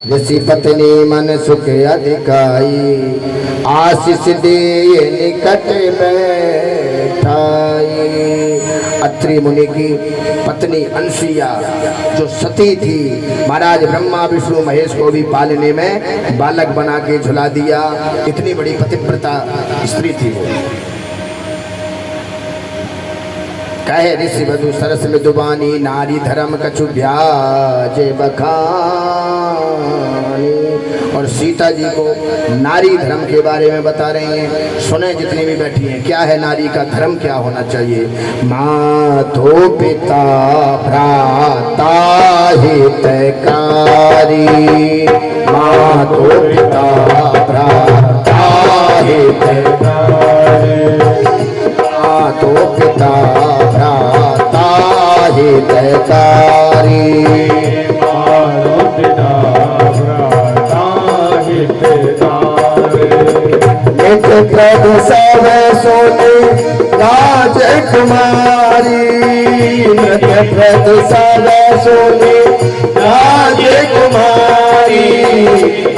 जैसी पत्नी मन सुख अधिकाई, आशीष दे निकट बैठाई। अत्रि मुनि की पत्नी अनसुईया जो सती थी, महाराज ब्रह्मा विष्णु महेश को भी पालने में बालक बना के झुला दिया। इतनी बड़ी पतिव्रता स्त्री थी वो। कहे ऋषि वधु सरस मृदुबानी, नारी धर्म कछु ब्याजे बखानी। और सीता जी को नारी धर्म के बारे में बता रही हैं। सुने जितनी भी बैठी हैं, क्या है नारी का धर्म, क्या होना चाहिए। मातो पिता भ्राता हितकारी, मातो पिता भ्राता हितकारी, मातो पिता भ्राता हितकारी, मातो पिता भ्राता हितकारी। नित्य प्रभु सब सोने राजकुमारी, नित्य प्रभु सब सोने राजकुमारी।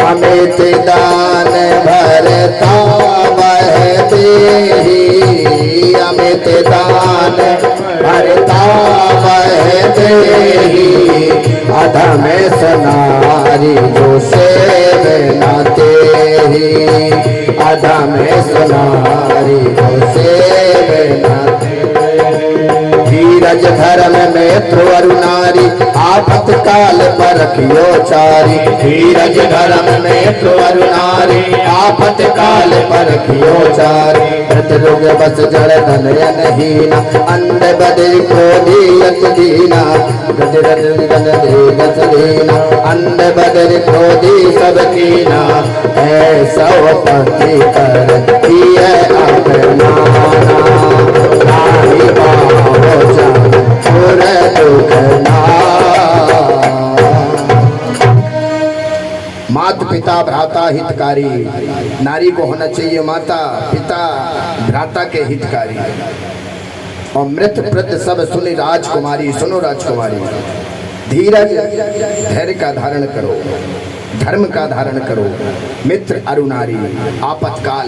अमित दान भरता वह देही, अमित दान भरता वह देही। अधम सनारी जो सेव न तेरी, अधम सनारी जो सेव न तेरी। धीरज धर्म में ध्रुव नारी, आफत काल पर रखियो चारी। धीरज धर्म में ध्रुव नारी, आफत काल पर रखियो चारी। लोग बस जड़ धन हीना, अंध बदल क्रोधी यत दीना। गजर गन दे गस दीना, अंध बदल क्रोधी सब कीना। ऐसा पति कर दिए अपना, नारी बाहो जा पुर दुखना। माता पिता भ्राता हितकारी, नारी को होना चाहिए माता पिता भ्राता के हितकारी। और मृत वृद्ध सब सुनी राजकुमारी, सुनो राजकुमारी। धीरज धैर्य का धारण करो, धर्म का धारण करो। मित्र अरुणारी, आपातकाल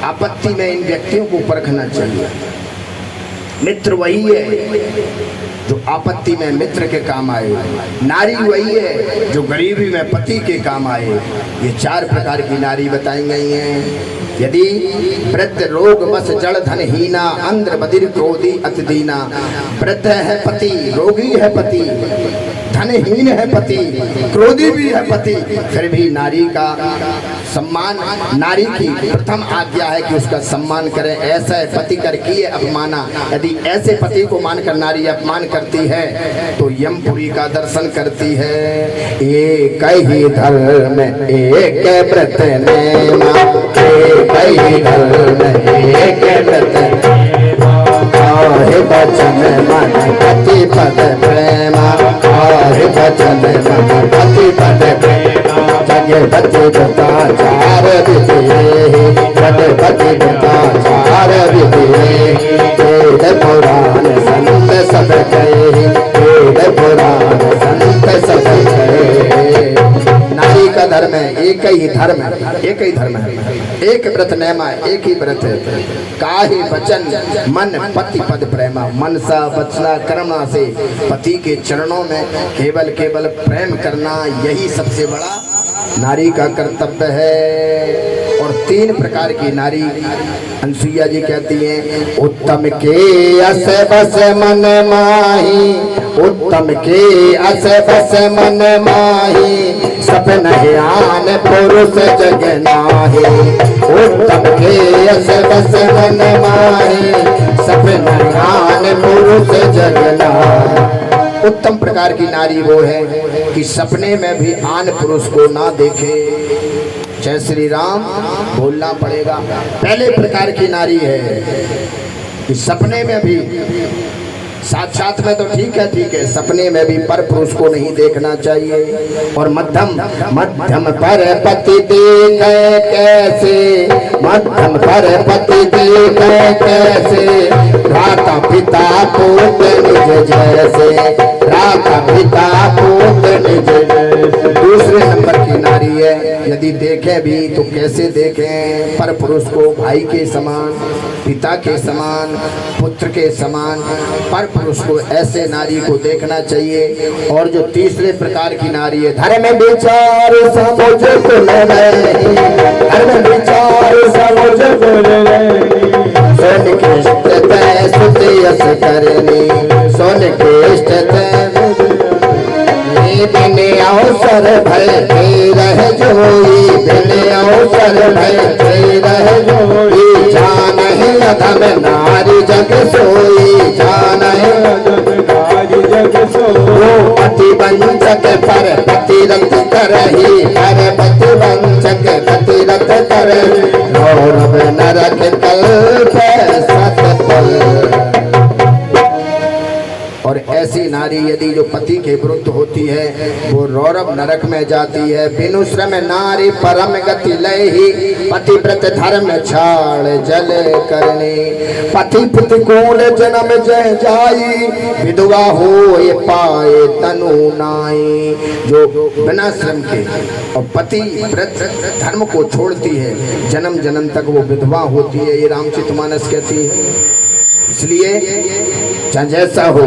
आपत्ति में इन व्यक्तियों को परखना चाहिए। मित्र वही है जो आपत्ति में मित्र के काम आए, नारी वही है जो गरीबी में पति के काम आए। ये चार प्रकार की नारी बताई गई हैं। यदि वृद्ध रोग बस जड़ धन हीना, अंध्र बधिर क्रोधी अति दीना। वृद्ध है पति, रोगी है पति, धनहीन है पति, क्रोधी भी है पति, फिर भी नारी का सम्मान, नारी की प्रथम आज्ञा है कि उसका सम्मान करें। ऐसा पति कर किए अपमाना। यदि ऐसे पति को मानकर नारी अपमान करती है तो यमपुरी का दर्शन करती है। एक ही धर्म एक व्रत नेमा, एक ही धर्म एक व्रत नेमा। आहे बचन मन पति पद प्रेमा, आहे बचन मन पति पद प्रेमा। जगे बच्चे बता चार विधिये, जगे बच्चे बता चार विधिये। वेद पुराण संत सब कहे, वेद पुराण संत सब कहे। नारी का धर्म है, एक ही धर्म है, एक ही धर्म है, एक व्रत नेमा, एक ही व्रत है। काहे वचन मन पति पद प्रेमा, मन सा वचना कर्मणा से पति के चरणों में केवल केवल प्रेम करना, यही सबसे बड़ा नारी का कर्तव्य है। और तीन प्रकार की नारी अनसुईया जी कहती हैं। उत्तम के अस बस मन माही, उत्तम के अस बस मन माही। सपन आन पुरुष जग नाही, उत्तम के अस बस मन माही। सपन आन पुरुष जग नाही। उत्तम प्रकार की नारी वो है कि सपने में भी आन पुरुष को ना देखे। जय श्री राम बोलना पड़ेगा। पहले प्रकार की नारी है कि सपने में भी, साक्षात में तो ठीक है, सपने में भी पर पुरुष को नहीं देखना चाहिए। और मध्यम मध्यम पर पति देखे कैसे, मध्यम पर पति देखे कैसे। भ्राता पिता पुत्र निज जैसे, भ्राता पिता पुत्र निज जैसे। दूसरे नंबर की यदि देखें भी तो कैसे देखें? पर पुरुष को भाई के समान, पिता के समान, पुत्र के समान पर पुरुष को ऐसे नारी को देखना चाहिए। और जो तीसरे प्रकार की नारी है, धर्म विचार समझ धर्म विचार समझ सोन के सुतयस करनी सोन के बिन अवसर भय रह जोई बिन अवसर भय रह जोई जान है अधम नारी जग सोई जान है नारी जग सोई पति वंचक पर पतिरत करही पर पति वंचक पतिरत करही गौरव नरक कल्प सतपल। और ऐसी नारी यदि जो पति के विरुद्ध होती है वो रौरव नरक में जाती है। बिनु श्रम नारी परम गति लही पतिव्रत धर्म छाड़ जल करने पति प्रतिकूल जन्म जय जाई विधवा हो पाए तनु नाई। जो बिना श्रम के और पति व्रत धर्म को छोड़ती है जन्म जन्म तक वो विधवा होती है, ये रामचरितमानस कहती है। इसलिए जैसा हो